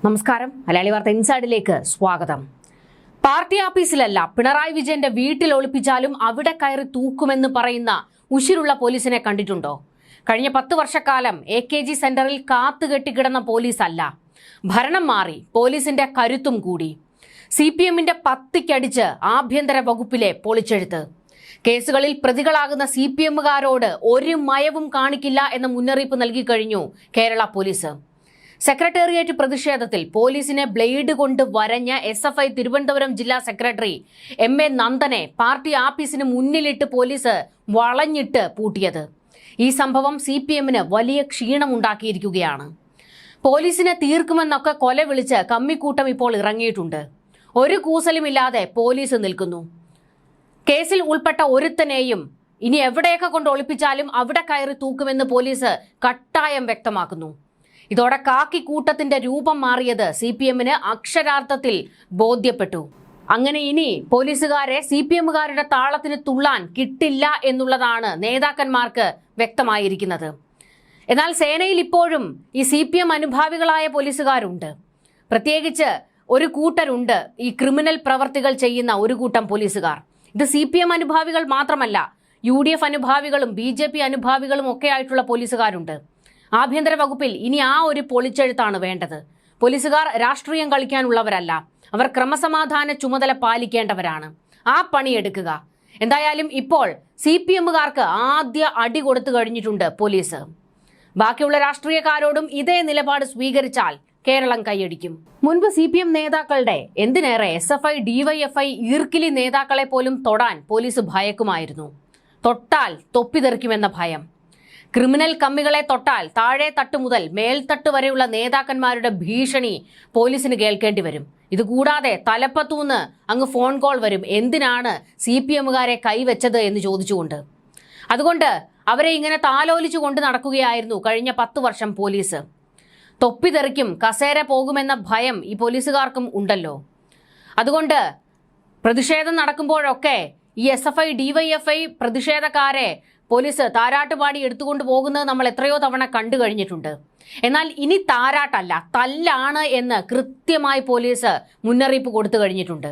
നമസ്കാരം. മലയാളി വാർത്ത ഇൻസൈഡിലേക്ക് സ്വാഗതം. പാർട്ടി ഓഫീസിലല്ല, പിണറായി വിജയന്റെ വീട്ടിൽ ഒളിപ്പിച്ചാലും അവിടെ കയറി തൂക്കുമെന്ന് പറയുന്ന ഉശിരുള്ള പോലീസിനെ കണ്ടിട്ടുണ്ടോ? കഴിഞ്ഞ 10 വർഷക്കാലം AKG സെന്ററിൽ കാത്തുകെട്ടിക്കിടന്ന പോലീസല്ല, ഭരണം മാറി, പോലീസിന്റെ കരുത്തും കൂടി. CPMന്റെ പത്തിക്കടിച്ച് ആഭ്യന്തര വകുപ്പിലെ പൊളിച്ചെഴുത്ത്. കേസുകളിൽ പ്രതികളാകുന്ന CPMകാരോട് ഒരു മയവും കാണിക്കില്ല എന്ന മുന്നറിയിപ്പ് നൽകി കഴിഞ്ഞു കേരള പോലീസ്. സെക്രട്ടേറിയറ്റ് പ്രതിഷേധത്തിൽ പോലീസിനെ ബ്ലേഡ് കൊണ്ട് വരഞ്ഞ SFI തിരുവനന്തപുരം ജില്ലാ സെക്രട്ടറി MA നന്ദനെ പാർട്ടി ആഫീസിന് മുന്നിലിട്ട് പോലീസ് വളഞ്ഞിട്ട് പൂട്ടിയത്. ഈ സംഭവം CPMന് വലിയ ക്ഷീണമുണ്ടാക്കിയിരിക്കുകയാണ്. പോലീസിനെ തീർക്കുമെന്നൊക്കെ കൊല വിളിച്ച് കമ്മിക്കൂട്ടം ഇപ്പോൾ ഇറങ്ങിയിട്ടുണ്ട്. ഒരു കൂസലുമില്ലാതെ പോലീസ് നിൽക്കുന്നു. കേസിൽ ഉൾപ്പെട്ട ഒരുത്തനെയും ഇനി എവിടെയൊക്കെ കൊണ്ട് ഒളിപ്പിച്ചാലും അവിടെ കയറി തൂക്കുമെന്ന് പോലീസ് കട്ടായം വ്യക്തമാക്കുന്നു. ഇതോടെ കാക്കിക്കൂട്ടത്തിന്റെ രൂപം മാറിയത് CPMന് അക്ഷരാർത്ഥത്തിൽ ബോധ്യപ്പെട്ടു. അങ്ങനെ ഇനി പോലീസുകാരെ CPMകാരുടെ താളത്തിന് തുള്ളാൻ കിട്ടില്ല എന്നുള്ളതാണ് നേതാക്കന്മാർക്ക് വ്യക്തമായിരിക്കുന്നത്. എന്നാൽ സേനയിൽ ഇപ്പോഴും ഈ CPM അനുഭാവികളായ പോലീസുകാരുണ്ട്. പ്രത്യേകിച്ച് ഒരു കൂട്ടരുണ്ട്, ഈ ക്രിമിനൽ പ്രവർത്തികൾ ചെയ്യുന്ന ഒരു കൂട്ടം പോലീസുകാർ. ഇത് CPM അനുഭാവികൾ മാത്രമല്ല, UDF അനുഭാവികളും BJP അനുഭാവികളും ഒക്കെ ആയിട്ടുള്ള പോലീസുകാരുണ്ട്. ആഭ്യന്തര വകുപ്പിൽ ഇനി ആ ഒരു പൊളിച്ചെഴുത്താണ് വേണ്ടത്. പോലീസുകാർ രാഷ്ട്രീയം കളിക്കാനുള്ളവരല്ല, അവർ ക്രമസമാധാന ചുമതല പാലിക്കേണ്ടവരാണ്. ആ പണിയെടുക്കുക. എന്തായാലും ഇപ്പോൾ CPMകാർക്ക് ആദ്യ അടി കൊടുത്തു കഴിഞ്ഞിട്ടുണ്ട് പോലീസ്. ബാക്കിയുള്ള രാഷ്ട്രീയക്കാരോടും ഇതേ നിലപാട് സ്വീകരിച്ചാൽ കേരളം കൈയടിക്കും. മുൻപ് CPM നേതാക്കളുടെ, എന്തിനേറെ SFI DYFI ഈർക്കിലി നേതാക്കളെ പോലും തൊടാൻ പോലീസ് ഭയക്കുമായിരുന്നു. തൊട്ടാൽ തൊപ്പിതെറിക്കുമെന്ന ഭയം. ക്രിമിനൽ കമ്മികളെ തൊട്ടാൽ താഴെ തട്ട് മുതൽ മേൽത്തട്ട് വരെയുള്ള നേതാക്കന്മാരുടെ ഭീഷണി പോലീസിന് കേൾക്കേണ്ടി വരും. ഇതുകൂടാതെ തലപ്പത്തൂന്ന് അങ്ങ് ഫോൺ കോൾ വരും, എന്തിനാണ് CPMകാരെ കൈവച്ചത് എന്ന് ചോദിച്ചുകൊണ്ട്. അതുകൊണ്ട് അവരെ ഇങ്ങനെ താലോലിച്ചു കൊണ്ട് നടക്കുകയായിരുന്നു കഴിഞ്ഞ 10 വർഷം പോലീസ്. തൊപ്പിതെറിക്കും, കസേര പോകുമെന്ന ഭയം ഈ പോലീസുകാർക്കും ഉണ്ടല്ലോ. അതുകൊണ്ട് പ്രതിഷേധം നടക്കുമ്പോഴൊക്കെ ഈ SFI DYFI പ്രതിഷേധക്കാരെ പോലീസ് താരാട്ടുപാടി എടുത്തുകൊണ്ട് പോകുന്നത് നമ്മൾ എത്രയോ തവണ കണ്ടു കഴിഞ്ഞിട്ടുണ്ട്. എന്നാൽ ഇനി താരാട്ടല്ല, തല്ലാണ് എന്ന് കൃത്യമായി പോലീസ് മുന്നറിയിപ്പ് കൊടുത്തു കഴിഞ്ഞിട്ടുണ്ട്.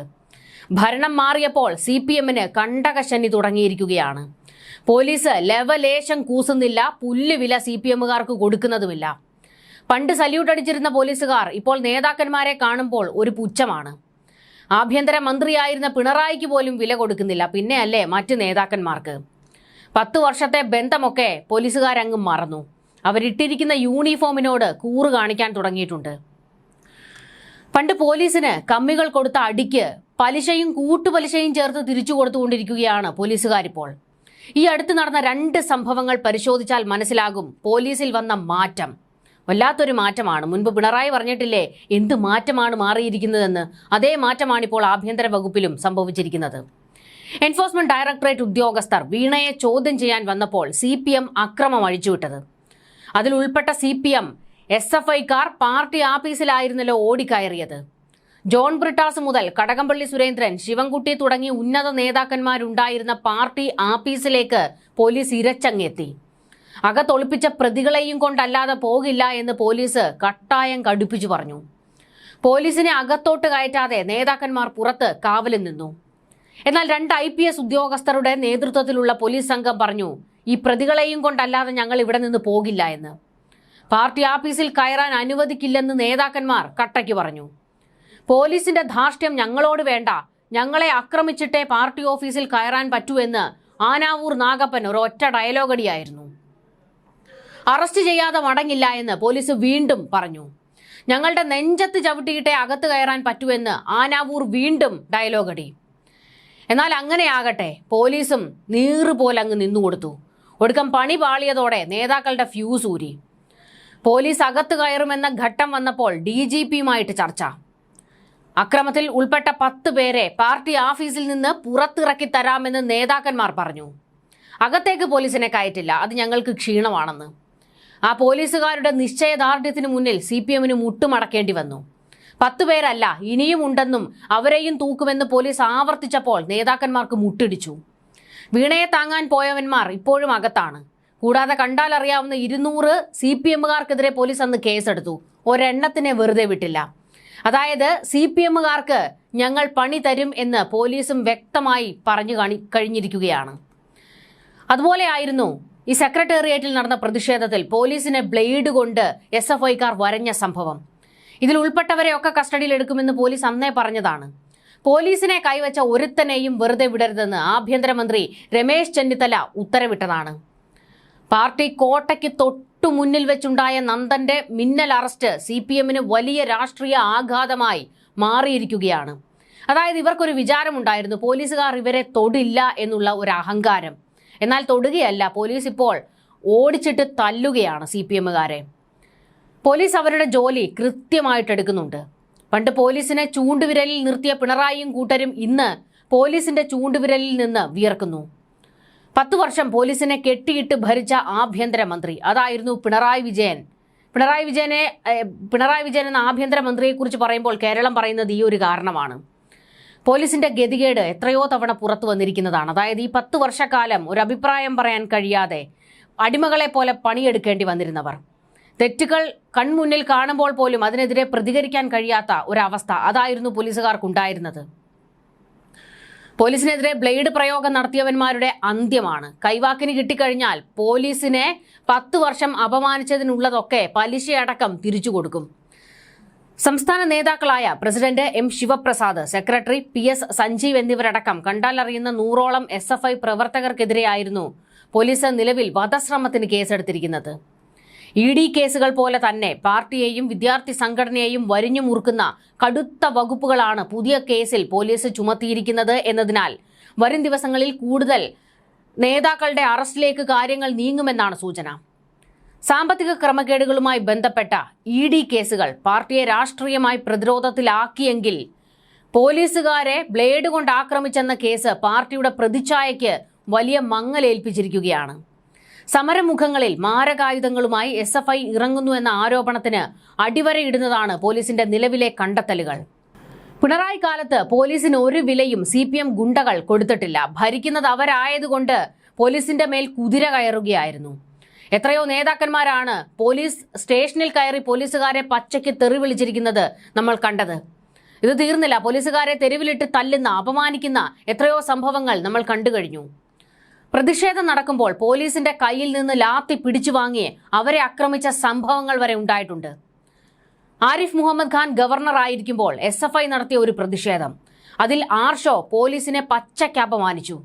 ഭരണം മാറിയപ്പോൾ CPMന് കണ്ടകശനി തുടങ്ങിയിരിക്കുകയാണ്. പോലീസ് ലവലേശം കൂസുന്നില്ല, പുല്ലുവില CPMകാർക്ക് കൊടുക്കുന്നതുമില്ല. പണ്ട് സല്യൂട്ട് അടിച്ചിരുന്ന പോലീസുകാർ ഇപ്പോൾ നേതാക്കന്മാരെ കാണുമ്പോൾ ഒരു പുച്ഛമാണ്. ആഭ്യന്തര മന്ത്രിയായിരുന്ന പിണറായിക്ക് പോലും വില കൊടുക്കുന്നില്ല, പിന്നെ അല്ലേ മറ്റ് നേതാക്കന്മാർക്ക്. 10 വർഷത്തെ ബന്ധമൊക്കെ പോലീസുകാരങ്ങ് മറന്നു. അവരിട്ടിരിക്കുന്ന യൂണിഫോമിനോട് കൂറ് കാണിക്കാൻ തുടങ്ങിയിട്ടുണ്ട്. പണ്ട് പോലീസിന് കമ്മികൾ കൊടുത്ത അടിക്ക് പലിശയും കൂട്ടുപലിശയും ചേർത്ത് തിരിച്ചു കൊടുത്തുകൊണ്ടിരിക്കുകയാണ് പോലീസുകാരിപ്പോൾ. ഈ അടുത്ത് നടന്ന 2 സംഭവങ്ങൾ പരിശോധിച്ചാൽ മനസ്സിലാകും പോലീസിൽ വന്ന മാറ്റം. വല്ലാത്തൊരു മാറ്റമാണ്. മുൻപ് പിണറായി പറഞ്ഞിട്ടില്ലേ എന്ത് മാറ്റമാണ് മാറിയിരിക്കുന്നതെന്ന്, അതേ മാറ്റമാണ് ഇപ്പോൾ ആഭ്യന്തര വകുപ്പിലും സംഭവിച്ചിരിക്കുന്നത്. എൻഫോഴ്സ്മെന്റ് ഡയറക്ടറേറ്റ് ഉദ്യോഗസ്ഥർ വീണയെ ചോദ്യം ചെയ്യാൻ വന്നപ്പോൾ CPM അക്രമം അഴിച്ചുവിട്ടത്. അതിൽ ഉൾപ്പെട്ട CPM SFIക്കാർ പാർട്ടി ആഫീസിലായിരുന്നല്ലോ ഓടിക്കയറിയത്. ജോൺ ബ്രിട്ടാസ് മുതൽ കടകംപള്ളി സുരേന്ദ്രൻ, ശിവൻകുട്ടി തുടങ്ങി ഉന്നത നേതാക്കന്മാരുണ്ടായിരുന്ന പാർട്ടി ആഫീസിലേക്ക് പോലീസ് ഇരച്ചങ്ങെത്തി. അകത്തൊളിപ്പിച്ച പ്രതികളെയും കൊണ്ടല്ലാതെ പോകില്ല എന്ന് പോലീസ് കട്ടായം കടുപ്പിച്ചു പറഞ്ഞു. പോലീസിനെ അകത്തോട്ട് കയറ്റാതെ നേതാക്കന്മാർ പുറത്ത് കാവലിൽ നിന്നു. എന്നാൽ 2 IPS ഉദ്യോഗസ്ഥരുടെ നേതൃത്വത്തിലുള്ള പോലീസ് സംഘം പറഞ്ഞു, ഈ പ്രതികളെയും കൊണ്ടല്ലാതെ ഞങ്ങൾ ഇവിടെ നിന്ന് പോകില്ല എന്ന്. പാർട്ടി ആഫീസിൽ കയറാൻ അനുവദിക്കില്ലെന്ന് നേതാക്കന്മാർ കട്ടയ്ക്ക് പറഞ്ഞു. പോലീസിന്റെ ധാർഷ്ട്യം ഞങ്ങളോട് വേണ്ട, ഞങ്ങളെ ആക്രമിച്ചിട്ടേ പാർട്ടി ഓഫീസിൽ കയറാൻ പറ്റൂ എന്ന് ആനാവൂർ നാഗപ്പൻ ഒരൊറ്റ ഡയലോഗടിയായിരുന്നു. അറസ്റ്റ് ചെയ്യാതെ മടങ്ങില്ല എന്ന് പോലീസ് വീണ്ടും പറഞ്ഞു. ഞങ്ങളുടെ നെഞ്ചത്ത് ചവിട്ടിയിട്ടേ അകത്ത് കയറാൻ പറ്റൂവെന്ന് ആനാവൂർ വീണ്ടും ഡയലോഗടി. എന്നാൽ അങ്ങനെയാകട്ടെ, പോലീസും നീറുപോലെ അങ്ങ് നിന്നുകൊടുത്തു. ഒടുക്കം പണി പാളിയതോടെ നേതാക്കളുടെ ഫ്യൂസ് ഊരി. പോലീസ് അകത്ത് കയറുമെന്ന ഘട്ടം വന്നപ്പോൾ DGPയുമായിട്ട് ചർച്ച. അക്രമത്തിൽ ഉൾപ്പെട്ട 10 പേരെ പാർട്ടി ഓഫീസിൽ നിന്ന് പുറത്തിറക്കി തരാമെന്ന് നേതാക്കന്മാർ പറഞ്ഞു. അകത്തേക്ക് പോലീസിനെ കയറ്റില്ല, അത് ഞങ്ങൾക്ക് ക്ഷീണമാണെന്ന്. ആ പോലീസുകാരുടെ നിശ്ചയദാർഢ്യത്തിന് മുന്നിൽ CPMന് മുട്ടുമടക്കേണ്ടി വന്നു. 10 പേരല്ല, ഇനിയും ഉണ്ടെന്നും അവരെയും തൂക്കുമെന്ന് പോലീസ് ആവർത്തിച്ചപ്പോൾ നേതാക്കന്മാർക്ക് മുട്ടിടിച്ചു. വീണയെ താങ്ങാൻ പോയവന്മാർ ഇപ്പോഴും അകത്താണ്. കൂടാതെ കണ്ടാൽ അറിയാവുന്ന 200 CPMകാർക്കെതിരെ പോലീസ് അന്ന് കേസെടുത്തു. ഒരെണ്ണത്തിനെ വെറുതെ വിട്ടില്ല. അതായത് CPMകാർക്ക് ഞങ്ങൾ പണി തരും എന്ന് പോലീസും വ്യക്തമായി പറഞ്ഞു കഴിഞ്ഞിരിക്കുകയാണ്. അതുപോലെയായിരുന്നു ഈ സെക്രട്ടേറിയറ്റിൽ നടന്ന പ്രതിഷേധത്തിൽ പോലീസിനെ ബ്ലേഡ് കൊണ്ട് SFIക്കാർ വരഞ്ഞ സംഭവം. ഇതിൽ ഉൾപ്പെട്ടവരെയൊക്കെ കസ്റ്റഡിയിലെടുക്കുമെന്ന് പോലീസ് അന്നേ പറഞ്ഞതാണ്. പോലീസിനെ കൈവച്ച ഒരുത്തനെയും വെറുതെ വിടരുതെന്ന് ആഭ്യന്തരമന്ത്രി രമേശ് ചെന്നിത്തല ഉത്തരവിട്ടതാണ്. പാർട്ടി കോട്ടയ്ക്ക് തൊട്ടു മുന്നിൽ വെച്ചുണ്ടായ നന്ദന്റെ മിന്നൽ അറസ്റ്റ് CPMന് വലിയ രാഷ്ട്രീയ ആഘാതമായി മാറിയിരിക്കുകയാണ്. അതായത് ഇവർക്കൊരു വിചാരമുണ്ടായിരുന്നു, പോലീസുകാർ ഇവരെ തൊടില്ല എന്നുള്ള ഒരു അഹങ്കാരം. എന്നാൽ തൊടുകയല്ല, പോലീസ് ഇപ്പോൾ ഓടിച്ചിട്ട് തല്ലുകയാണ് CPMകാരെ. പോലീസ് അവരുടെ ജോലി കൃത്യമായിട്ട് എടുക്കുന്നുണ്ട്. പണ്ട് പോലീസിനെ ചൂണ്ടുവിരലിൽ നിർത്തിയ പിണറായിയും കൂട്ടരും ഇന്ന് പോലീസിന്റെ ചൂണ്ടുവിരലിൽ നിന്ന് വിയർക്കുന്നു. 10 വർഷം പോലീസിനെ കെട്ടിയിട്ട് ഭരിച്ച ആഭ്യന്തരമന്ത്രി അതായിരുന്നു പിണറായി വിജയൻ. പിണറായി വിജയൻ എന്ന ആഭ്യന്തരമന്ത്രിയെക്കുറിച്ച് പറയുമ്പോൾ കേരളം പറയുന്നത് ഈ ഒരു കാരണമാണ്. പോലീസിന്റെ ഗതികേട് എത്രയോ തവണ പുറത്തു വന്നിരിക്കുന്നതാണ്. അതായത് ഈ 10 വർഷക്കാലം ഒരു അഭിപ്രായം പറയാൻ കഴിയാതെ അടിമകളെ പോലെ പണിയെടുക്കേണ്ടി വന്നിരുന്നവർ, തെറ്റുകൾ കൺമുന്നിൽ കാണുമ്പോൾ പോലും അതിനെതിരെ പ്രതികരിക്കാൻ കഴിയാത്ത ഒരവസ്ഥ അതായിരുന്നു പോലീസുകാർക്കുണ്ടായിരുന്നത്. പോലീസിനെതിരെ ബ്ലേഡ് പ്രയോഗം നടത്തിയവന്മാരുടെ അന്ത്യമാണ്. കൈവാക്കിന് കിട്ടിക്കഴിഞ്ഞാൽ പോലീസിനെ 10 വർഷം അപമാനിച്ചതിനുള്ളതൊക്കെ പലിശയടക്കം തിരിച്ചു കൊടുക്കും. സംസ്ഥാന നേതാക്കളായ president M Shivaprasad, secretary PS Sanjeev എന്നിവരടക്കം കണ്ടാലറിയുന്ന 100ഓളം SFI പ്രവർത്തകർക്കെതിരെയായിരുന്നു പോലീസ് നിലവിൽ വധശ്രമത്തിന് കേസെടുത്തിരിക്കുന്നത്. ED കേസുകൾ പോലെ തന്നെ പാർട്ടിയെയും വിദ്യാർത്ഥി സംഘടനയെയും വരിഞ്ഞു മുറുക്കുന്ന കടുത്ത വകുപ്പുകളാണ് പുതിയ കേസിൽ പോലീസ് ചുമത്തിയിരിക്കുന്നത് എന്നതിനാൽ വരും ദിവസങ്ങളിൽ കൂടുതൽ നേതാക്കളുടെ അറസ്റ്റിലേക്ക് കാര്യങ്ങൾ നീങ്ങുമെന്നാണ് സൂചന. സാമ്പത്തിക ക്രമക്കേടുകളുമായി ബന്ധപ്പെട്ട ED കേസുകൾ പാർട്ടിയെ രാഷ്ട്രീയമായി പ്രതിരോധത്തിലാക്കിയെങ്കിൽ പോലീസുകാരെ ബ്ലേഡ് കൊണ്ട് ആക്രമിച്ചെന്ന കേസ് പാർട്ടിയുടെ പ്രതിച്ഛായയ്ക്ക് വലിയ മങ്ങലേൽപ്പിച്ചിരിക്കുകയാണ്. സമരമുഖങ്ങളിൽ മാരകായുധങ്ങളുമായി SFI ഇറങ്ങുന്നു എന്ന ആരോപണത്തിന് അടിവരയിടുന്നതാണ് പോലീസിന്റെ നിലവിലെ കണ്ടെത്തലുകൾ. പിണറായി കാലത്ത് പോലീസിന് ഒരു വിലയും CPM ഗുണ്ടകൾ കൊടുത്തിട്ടില്ല. ഭരിക്കുന്നത് അവരായതുകൊണ്ട് പോലീസിന്റെ മേൽ കുതിര കയറുകയായിരുന്നു. എത്രയോ നേതാക്കന്മാരാണ് പോലീസ് സ്റ്റേഷനിൽ കയറി പോലീസുകാരെ പച്ചയ്ക്ക് തെറി വിളിച്ചിരിക്കുന്നത് നമ്മൾ കണ്ടത്. ഇത് തീർന്നില്ല, പോലീസുകാരെ തെരുവിലിട്ട് തല്ലുന്ന, അപമാനിക്കുന്ന എത്രയോ സംഭവങ്ങൾ നമ്മൾ കണ്ടു കഴിഞ്ഞു. പ്രതിഷേധം നടക്കുമ്പോൾ പോലീസിന്റെ കയ്യിൽ നിന്ന് ലാത്തി പിടിച്ചു വാങ്ങി അവരെ ആക്രമിച്ച സംഭവങ്ങൾ വരെ ഉണ്ടായിട്ടുണ്ട്. ആരിഫ് മുഹമ്മദ് ഖാൻ ഗവർണർ ആയിരിക്കുമ്പോൾ SFI നടത്തിയ ഒരു പ്രതിഷേധം, അതിൽ ആർഷോ പോലീസിനെ പച്ചയ്ക്ക് അപമാനിച്ചു.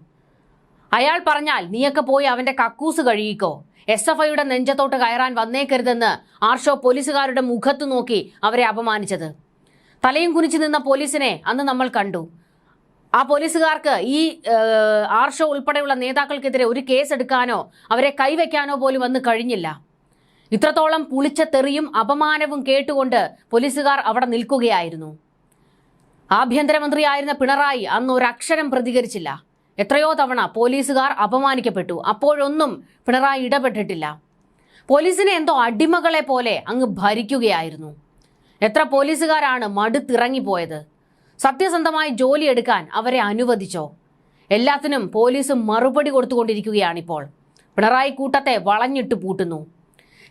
അയാൾ പറഞ്ഞാൽ നീയൊക്കെ പോയി അവന്റെ കക്കൂസ് കഴുകിക്കോ, SFIയുടെ നെഞ്ചത്തോട്ട് കയറാൻ വന്നേക്കരുതെന്ന് ആർഷോ പോലീസുകാരുടെ മുഖത്ത് നോക്കി അവരെ അപമാനിച്ചത്. തലയും കുനിച്ചു നിന്ന പോലീസിനെ അന്ന് നമ്മൾ കണ്ടു. ആ പോലീസുകാർക്ക് ഈ ആർഷോ ഉൾപ്പെടെയുള്ള നേതാക്കൾക്കെതിരെ ഒരു കേസ് എടുക്കാനോ അവരെ കൈവയ്ക്കാനോ പോലും അന്ന് കഴിഞ്ഞില്ല. ഇത്രത്തോളം പുളിച്ച തെറിയും അപമാനവും കേട്ടുകൊണ്ട് പോലീസുകാർ അവിടെ നിൽക്കുകയായിരുന്നു. ആഭ്യന്തരമന്ത്രിയായിരുന്ന പിണറായി അന്ന് ഒരക്ഷരം പ്രതികരിച്ചില്ല. എത്രയോ തവണ പോലീസുകാർ അപമാനിക്കപ്പെട്ടു, അപ്പോഴൊന്നും പിണറായി ഇടപെട്ടിട്ടില്ല. പോലീസിനെ എന്തോ അടിമകളെ പോലെ അങ്ങ് ഭരിക്കുകയായിരുന്നു. എത്ര പോലീസുകാരാണ് മടുത്തിറങ്ങിപ്പോയത്? സത്യസന്ധമായി ജോലിയെടുക്കാൻ അവരെ അനുവദിച്ചോ? എല്ലാത്തിനും പോലീസ് മറുപടി കൊടുത്തുകൊണ്ടിരിക്കുകയാണിപ്പോൾ. പിണറായി കൂട്ടത്തെ വളഞ്ഞിട്ട് പൂട്ടുന്നു.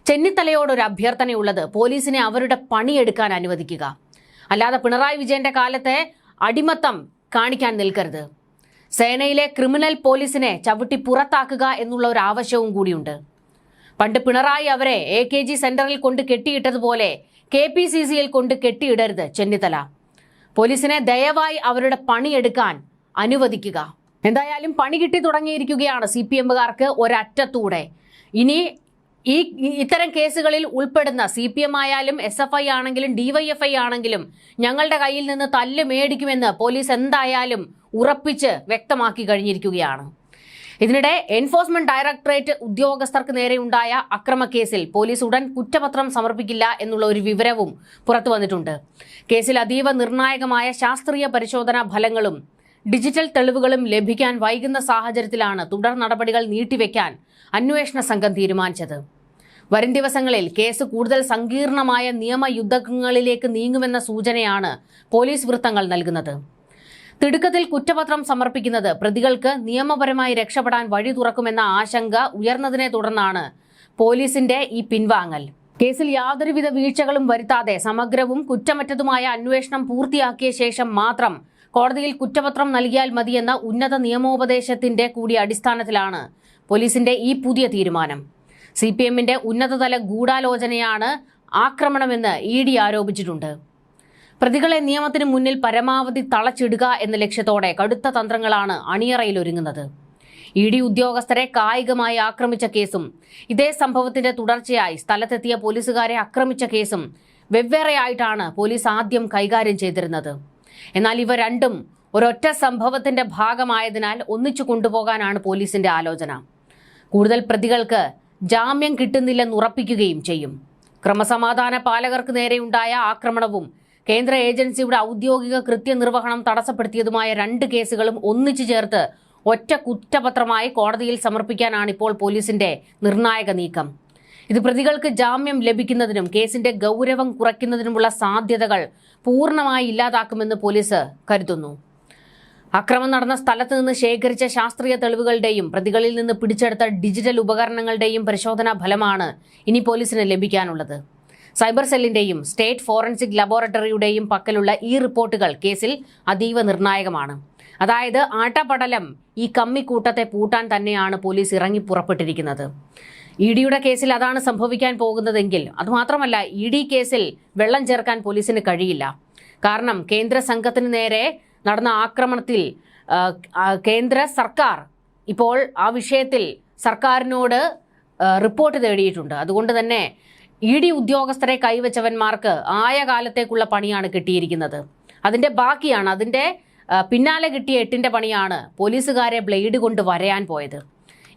ചെന്നിത്തലയോടൊരു അഭ്യർത്ഥനയുള്ളത്, പോലീസിനെ അവരുടെ പണിയെടുക്കാൻ അനുവദിക്കുക. അല്ലാതെ പിണറായി വിജയന്റെ കാലത്തെ അടിമത്തം കാണിക്കാൻ നിൽക്കരുത്. സേനയിലെ ക്രിമിനൽ പോലീസിനെ ചവിട്ടി പുറത്താക്കുക എന്നുള്ള ഒരു ആവശ്യവും കൂടിയുണ്ട്. പണ്ട് പിണറായി അവരെ AKG സെന്ററിൽ കൊണ്ട് കെട്ടിയിട്ടതുപോലെ KPCCയിൽ കൊണ്ട് കെട്ടിയിടരുത് ചെന്നിത്തല. പോലീസിനെ ദയവായി അവരുടെ പണിയെടുക്കാൻ അനുവദിക്കുക. എന്തായാലും പണി കിട്ടി തുടങ്ങിയിരിക്കുകയാണ് CPMകാർക്ക് ഒരറ്റത്തൂടെ. ഇനി ഇത്തരം കേസുകളിൽ ഉൾപ്പെടുന്ന CPM ആയാലും SFI ആണെങ്കിലും DYFI ആണെങ്കിലും ഞങ്ങളുടെ കയ്യിൽ നിന്ന് തല്ല് മേടിക്കുമെന്ന് പോലീസ് എന്തായാലും ഉറപ്പിച്ച് വ്യക്തമാക്കി കഴിഞ്ഞിരിക്കുകയാണ്. ഇതിനിടെ എൻഫോഴ്സ്മെന്റ് ഡയറക്ടറേറ്റ് ഉദ്യോഗസ്ഥർക്ക് നേരെയുണ്ടായ അക്രമക്കേസിൽ പോലീസ് ഉടൻ കുറ്റപത്രം സമർപ്പിക്കില്ല എന്നുള്ള ഒരു വിവരവും പുറത്തു വന്നിട്ടുണ്ട്. കേസിൽ അതീവ നിർണായകമായ ശാസ്ത്രീയ പരിശോധനാ ഫലങ്ങളും ഡിജിറ്റൽ തെളിവുകളും ലഭിക്കാൻ വൈകുന്ന സാഹചര്യത്തിലാണ് തുടർ നടപടികൾ നീട്ടിവെക്കാൻ അന്വേഷണ സംഘം തീരുമാനിച്ചത്. വരും ദിവസങ്ങളിൽ കേസ് കൂടുതൽ സങ്കീർണമായ നിയമയുദ്ധങ്ങളിലേക്ക് നീങ്ങുമെന്ന സൂചനയാണ് പോലീസ് വൃത്തങ്ങൾ നൽകുന്നത്. തിടുക്കത്തിൽ കുറ്റപത്രം സമർപ്പിക്കുന്നത് പ്രതികൾക്ക് നിയമപരമായി രക്ഷപ്പെടാൻ വഴി തുറക്കുമെന്ന ആശങ്ക ഉയർന്നതിനെ തുടർന്നാണ് പോലീസിന്റെ ഈ പിൻവാങ്ങൽ. കേസിൽ യാതൊരുവിധ വീഴ്ചകളും വരുത്താതെ സമഗ്രവും കുറ്റമറ്റതുമായ അന്വേഷണം പൂർത്തിയാക്കിയ ശേഷം മാത്രം കോടതിയിൽ കുറ്റപത്രം നൽകിയാൽ മതിയെന്ന ഉന്നത നിയമോപദേശത്തിന്റെ കൂടി അടിസ്ഥാനത്തിലാണ് പോലീസിന്റെ ഈ പുതിയ തീരുമാനം. CPMന്റെ ഉന്നതതല ഗൂഢാലോചനയാണ് ആക്രമണമെന്ന് ED ആരോപിച്ചിട്ടുണ്ട്. പ്രതികളെ നിയമത്തിന് മുന്നിൽ പരമാവധി തളച്ചിടുക എന്ന ലക്ഷ്യത്തോടെ കടുത്ത തന്ത്രങ്ങളാണ് അണിയറയിൽ ഒരുങ്ങുന്നത്. ED ഉദ്യോഗസ്ഥരെ കായികമായി ആക്രമിച്ച കേസും ഇതേ സംഭവത്തിന്റെ തുടർച്ചയായി സ്ഥലത്തെത്തിയ പോലീസുകാരെ ആക്രമിച്ച കേസും വെവ്വേറെയായിട്ടാണ് പോലീസ് ആദ്യം കൈകാര്യം ചെയ്തിരുന്നത്. എന്നാൽ ഇവ രണ്ടും ഒരൊറ്റ സംഭവത്തിന്റെ ഭാഗമായതിനാൽ ഒന്നിച്ചു കൊണ്ടുപോകാനാണ് പോലീസിന്റെ ആലോചന. കൂടുതൽ പ്രതികൾക്ക് ജാമ്യം കിട്ടുന്നില്ലെന്ന് ഉറപ്പിക്കുകയും ചെയ്യും. ക്രമസമാധാന പാലകർക്ക് നേരെയുണ്ടായ ആക്രമണവും കേന്ദ്ര ഏജൻസിയുടെ ഔദ്യോഗിക കൃത്യനിർവഹണം തടസ്സപ്പെടുത്തിയതുമായ 2 കേസുകളും ഒന്നിച്ചു ചേർത്ത് ഒറ്റ കുറ്റപത്രമായി കോടതിയിൽ സമർപ്പിക്കാനാണ് ഇപ്പോൾ പോലീസിന്റെ നിർണായക നീക്കം. ഇത് പ്രതികൾക്ക് ജാമ്യം ലഭിക്കുന്നതിനും കേസിന്റെ ഗൗരവം കുറയ്ക്കുന്നതിനുമുള്ള സാധ്യതകൾ പൂർണ്ണമായി ഇല്ലാതാക്കുമെന്ന് പോലീസ് കരുതുന്നു. അക്രമം നടന്ന സ്ഥലത്ത് നിന്ന് ശേഖരിച്ച ശാസ്ത്രീയ തെളിവുകളുടെയും പ്രതികളിൽ നിന്ന് പിടിച്ചെടുത്ത ഡിജിറ്റൽ ഉപകരണങ്ങളുടെയും പരിശോധനാ ഫലമാണ് ഇനി പോലീസിന് ലഭിക്കാനുള്ളത്. സൈബർ സെല്ലിന്റെയും സ്റ്റേറ്റ് ഫോറൻസിക് ലബോറട്ടറിയുടെയും പക്കലുള്ള ഈ റിപ്പോർട്ടുകൾ കേസിൽ അതീവ നിർണായകമാണ്. അതായത് ആട്ടപ്പടലം ഈ കമ്മിക്കൂട്ടത്തെ പൂട്ടാൻ തന്നെയാണ് പോലീസ് ഇറങ്ങി പുറപ്പെട്ടിരിക്കുന്നത്. EDയുടെ കേസിൽ അതാണ് സംഭവിക്കാൻ പോകുന്നതെങ്കിൽ അതുമാത്രമല്ല, ED കേസിൽ വെള്ളം ചേർക്കാൻ പോലീസിന് കഴിയില്ല. കാരണം കേന്ദ്ര സംഘത്തിന് നേരെ നടന്ന ആക്രമണത്തിൽ കേന്ദ്ര സർക്കാർ ഇപ്പോൾ ആ വിഷയത്തിൽ സർക്കാരിനോട് റിപ്പോർട്ട് തേടിയിട്ടുണ്ട്. അതുകൊണ്ട് തന്നെ ED ഉദ്യോഗസ്ഥരെ കൈവച്ചവന്മാർക്ക് ആയ കാലത്തേക്കുള്ള പണിയാണ് കിട്ടിയിരിക്കുന്നത്. അതിന്റെ ബാക്കിയാണ്, അതിന്റെ പിന്നാലെ കിട്ടിയ 8ന്റെ പണിയാണ് പോലീസുകാരെ ബ്ലേഡ് കൊണ്ട് വരയാൻ പോയത്.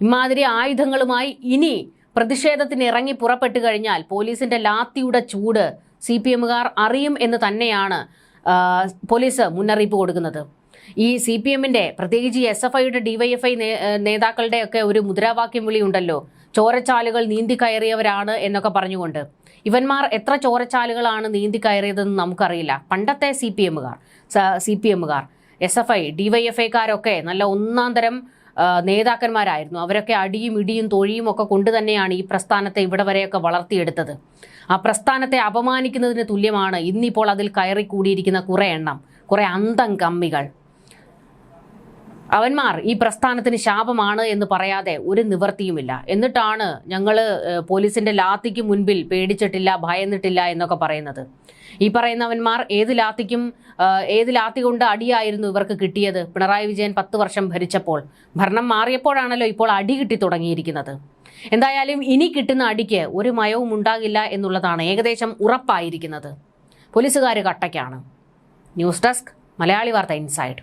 ഇമാതിരി ആയുധങ്ങളുമായി ഇനി പ്രതിഷേധത്തിന് ഇറങ്ങി പുറപ്പെട്ടു കഴിഞ്ഞാൽ പോലീസിന്റെ ലാത്തിയുടെ ചൂട് CPMകാർ അറിയും എന്ന് തന്നെയാണ് പോലീസ് മുന്നറിയിപ്പ് കൊടുക്കുന്നത്. ഈ CPMന്റെ പ്രത്യേകിച്ച് SFIയുടെ DYFI നേതാക്കളുടെ ഒക്കെ ഒരു മുദ്രാവാക്യം വിളി ഉണ്ടല്ലോ, ചോരച്ചാലുകൾ നീന്തി കയറിയവരാണ് എന്നൊക്കെ പറഞ്ഞുകൊണ്ട്. ഇവന്മാർ എത്ര ചോരച്ചാലുകളാണ് നീന്തി കയറിയതെന്ന് നമുക്കറിയില്ല. പണ്ടത്തെ CPMകാർ SFI DYFIക്കാരൊക്കെ നല്ല ഒന്നാം തരം നേതാക്കന്മാരായിരുന്നു. അവരൊക്കെ അടിയും ഇടിയും തൊഴിയും ഒക്കെ കൊണ്ട് തന്നെയാണ് ഈ പ്രസ്ഥാനത്തെ ഇവിടെ വരെയൊക്കെ വളർത്തിയെടുത്തത്. ആ പ്രസ്ഥാനത്തെ അപമാനിക്കുന്നതിന് തുല്യമാണ് ഇന്നിപ്പോൾ അതിൽ കയറി കൂടിയിരിക്കുന്ന കുറെ അന്തം കമ്മികൾ. അവന്മാർ ഈ പ്രസ്ഥാനത്തിന് ശാപമാണ് എന്ന് പറയാതെ ഒരു നിവർത്തിയുമില്ല. എന്നിട്ടാണ് ഞങ്ങൾ പോലീസിന്റെ ലാത്തിക്ക് മുൻപിൽ പേടിച്ചിട്ടില്ല, ഭയന്നിട്ടില്ല എന്നൊക്കെ പറയുന്നത്. ഈ പറയുന്നവന്മാർ ഏത് ലാത്തി കൊണ്ട് അടിയായിരുന്നു ഇവർക്ക് കിട്ടിയത്? പിണറായി വിജയൻ 10 വർഷം ഭരിച്ചപ്പോൾ, ഭരണം മാറിയപ്പോഴാണല്ലോ ഇപ്പോൾ അടി കിട്ടി തുടങ്ങിയിരിക്കുന്നത്. എന്തായാലും ഇനി കിട്ടുന്ന അടിക്ക് ഒരു മയവും ഉണ്ടാകില്ല എന്നുള്ളതാണ് ഏകദേശം ഉറപ്പായിരിക്കുന്നത്. പോലീസുകാർ കട്ടയ്ക്കാണ്. ന്യൂസ് ഡെസ്ക്, മലയാളി വാർത്ത ഇൻസൈഡ്.